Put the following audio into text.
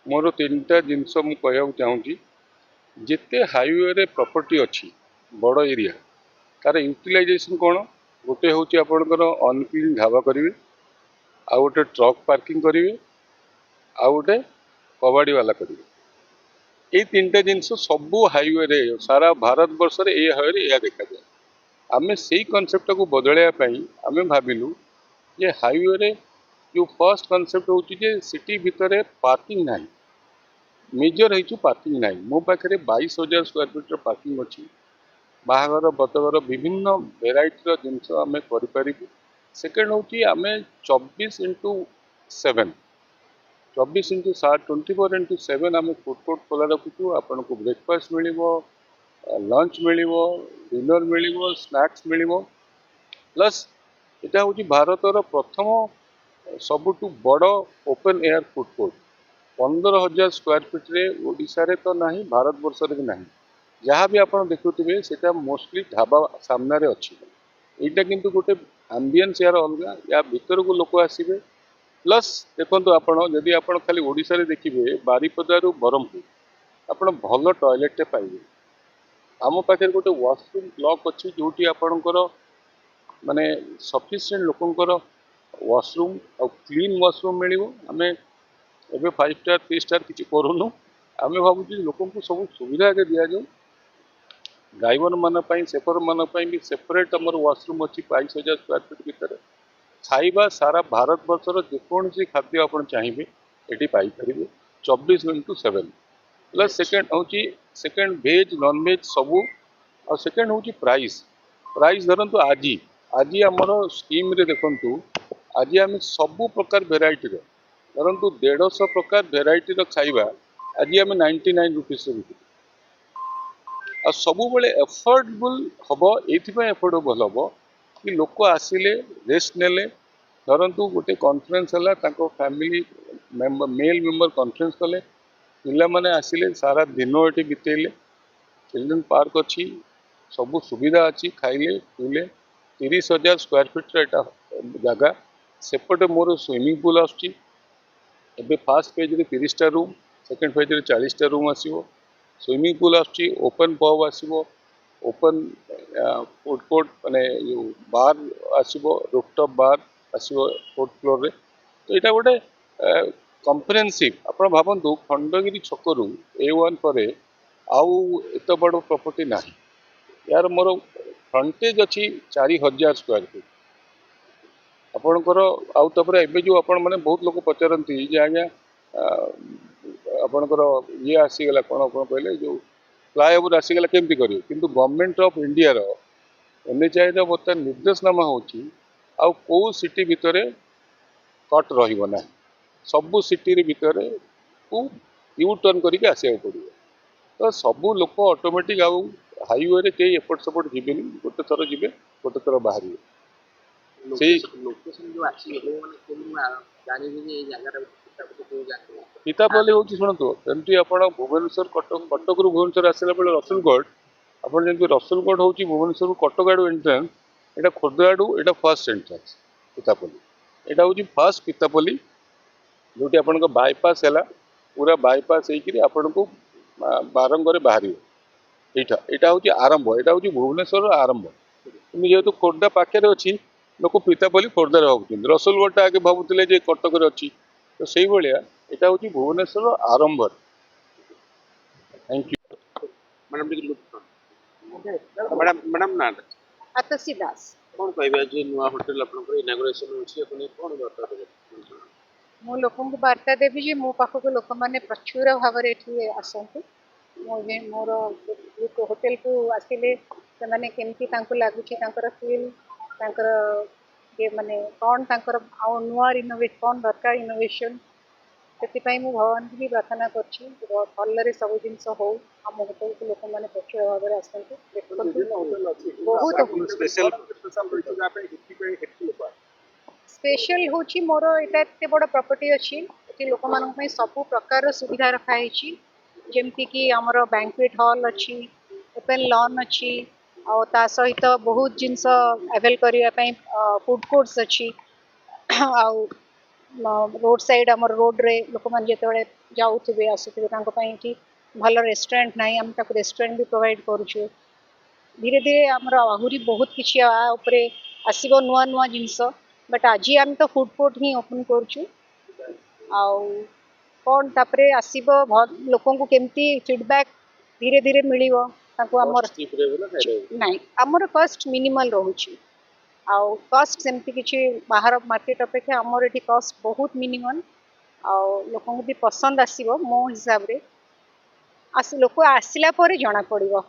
मोर तीनटा जिनस मु कहूँ चाहूँगी जिते हाईवे रे प्रॉपर्टी अच्छी बड़ एरिया तार यूटिलाइजेशन कौन गोटे हूँ आपंकर अनक्लीन ढाबा करेंगे आउ गोटे ट्रक पार्किंग करेंगे आउ गोटे कबाड़ी वाला करेंगे ये तीनटा जिनस सबू हाईवे रे सारा भारत वर्ष रे ये हाईवे यह देखा जाए आम से कनसेप्ट को बदलवाई आम भाविलु जे हाईवे रे जो फर्स्ट कनसेप्ट हूँ सिटी भितर पार्किंग ना मेजर हो पार्किंग ना मो पाखे 22,000 स्क्वायर फीट पार्किंग अच्छी बाहागर बतगर विभिन्न भेराइटर जिनस आम कर सेकेंड हूँ आम 24x7 24x7 आम फुड कोर्ट खोला रखुचु आपन को ब्रेकफास्ट मिल लंच मिल डिनर मिल स्नैक्स मिल प्लस यहाँ हूँ भारतर प्रथम सबुठ बड़ open air food court 15,000 square feet रे ओडिशा रे तो नहीं भारत वर्ष रे भी नहीं जहाँ भी आप देखुवे से मोस्टली ढाबा सामने अच्छी यहाँ किंतु गोटे आंबियंस यार अलग या भीतर को लोक आसवे प्लस देखो आपड़ी आप खाली ओडिशा रे देखिए बारिपदारू ब्रह्मपुर आप भल टॉयलेट पाइबे आम पाखे गोटे वाशरूम ब्लॉक अच्छी जो आपणकर माने सफिशिएंट लोकंकर वाशरूम और क्लीन वाशरूम मिल आम एवं 5 स्टार 3 स्टार किसी करूनु आम भावुँ लोक सब सुविधा आगे दि जाऊ ड्राइवर मान सेफर मान भी सेपरेट आम वाशरूम अच्छी 22,000 स्क्वायर फीट भितर खाइबा सारा भारत वर्षर जेकोसी खाद्य आप चाहिए ये पाइपर 24x7 प्लस सेकेंड हूँ सेकेंड भेज नॉन भेज सबू और सेकेंड हूँ प्राइस प्राइस धरतु आज आज आमर स्कीम रे देखु आज आम सबू प्रकार भेराइटी धरतु 150 प्रकार भेराइटी खाइबा आज आम 99 रुपीस आ सब बेले एफोर्डेबल हम ये एफोर्डेबल हम कि लोक आसिले रेस्ट नेले धरतु गोटे कॉन्फ्रेंस है फैमिली मेल मेंबर कॉन्फ्रेंस कले पिला माने आसिले सारा दिन ये बितेले चिल्ड्रेन पार्क अच्छी सबू सुविधा अच्छी खाइले पीले 30,000 स्क्वायर फीट एटा जगह सेपटे मोर स्विमिंग पूल आसुची एबे फास्ट फेज रे 30टा रूम सेकेंड फेज रे 40टा रूम आसीबो स्विमिंग पूल आसुची ओपन पब आसीबो ओपन फूड कोर्ट माने बार आसीबो रूफटॉप बार आसीबो 4th फ्लोर रे तो यहाँ गोटे कम्प्रेहेंसिव आप भावतु खंडगिरी छकरू A1 पर आउ एत बड़ प्रॉपर्टी ना यार मोर फ्रंटेज अच्छी 4,000 स्क्वायर फीट आपणकर आउे जो आपण मैंने बहुत लोग पचारती जे आज्ञा आपणकर ये आसीगला कौन आप कहले जो फ्लाईओवर आसीगला केमती करेंगे किंतु गवर्नमेंट ऑफ इंडिया रो NHAI रो बर्तमान निर्देशनामा होची आउ को सिटी भितर कट रहा सबू सिटी भितर को यू टर्न करके आसा पड़ो तो सबू लोक ऑटोमेटिक आउ हाईवे रे कई एपट सेपट जीवेनि गोटे थर जीवे गोटे थर बाहर पितापल्ली हूँ शुणु जमी आप भुवनेश्वर कटक कटक रु भुवनेश्वर आसला बेले रसुलगढ़ आप जमी रसुलगढ़ हूँ भुवनेश्वर कटक आड़ू एंट्रेंस यहाँ खोर्धा आड़ू यहाँ फर्स्ट एंट्रेंस पितापल्ली यहाँ हूँ फर्स्ट पितापल्ली जो आप बाईपास है पूरा बाईपास होकर को बारंगे बाहर यहाँ हूँ आरंभ यहाँ हूँ भुवनेश्वर आरंभ जेहेतु खोर्धा पाखे अच्छी लोक पितापल्ली खोर्धार भावुं रसुलगढ़ आगे भावुले कटक अच्छी तो से भाया यहाँ हूँ भुवनेश्वर आरंभ थैंक यू मैडम मैडम ना आतसी दास कौन कहबे जे नुआ होटल आपनकर इनागुरेशन होछि अपने कौन बात करबे मो लोकन को वार्ता देवी जे मो पाख को लोक माने प्रचुर भाव रे एठी आसंतु मोर होटल को आसिले से माने केमती तांको लागुछि तांकर फील तांकर ये माने कौन तांकर आ नुआ इनोवेट कौन दरकार इनोवेशन से मु भगवान की भी प्रार्थना करछि भलरे सब जिन हो आम होटल को लोक मैंने प्रचुर भाव में आसतु बहुत स्पेशल हूँ मोर यहाँ एत बड़ प्रॉपर्टी अच्छी लोक मान सब प्रकार सुविधा रखाई जमती कि आमर बैंक्वेट हॉल अच्छी ओपन लॉन अच्छी आ सहित बहुत जिनस अवेल करने फूड कोर्ट्स अच्छी रोड साइड आम रोड रे लोक मैंने जो जाऊे आसुवे भल रेस्टोरेंट ना आम रेस्टोरेंट भी प्रोवाइड करुचु धीरे धीरे आमर आहरी बहुत किसी आसब नुआ नुआ जिनस बट आज आम तो फूड कोर्ट ही ओपन करुचु कौन तापरे आसब लोक केमती फीडबैक धीरे धीरे मिल नाई आमर कस्ट मिनिमल रोचे आउ कस्ट सेमती किसी बाहर मार्केट अपेक्षा आमर ये कस्ट बहुत मिनिमल आउ लोक भी पसंद आसो मो हिसाब रे लोक आसला जना पड़ो।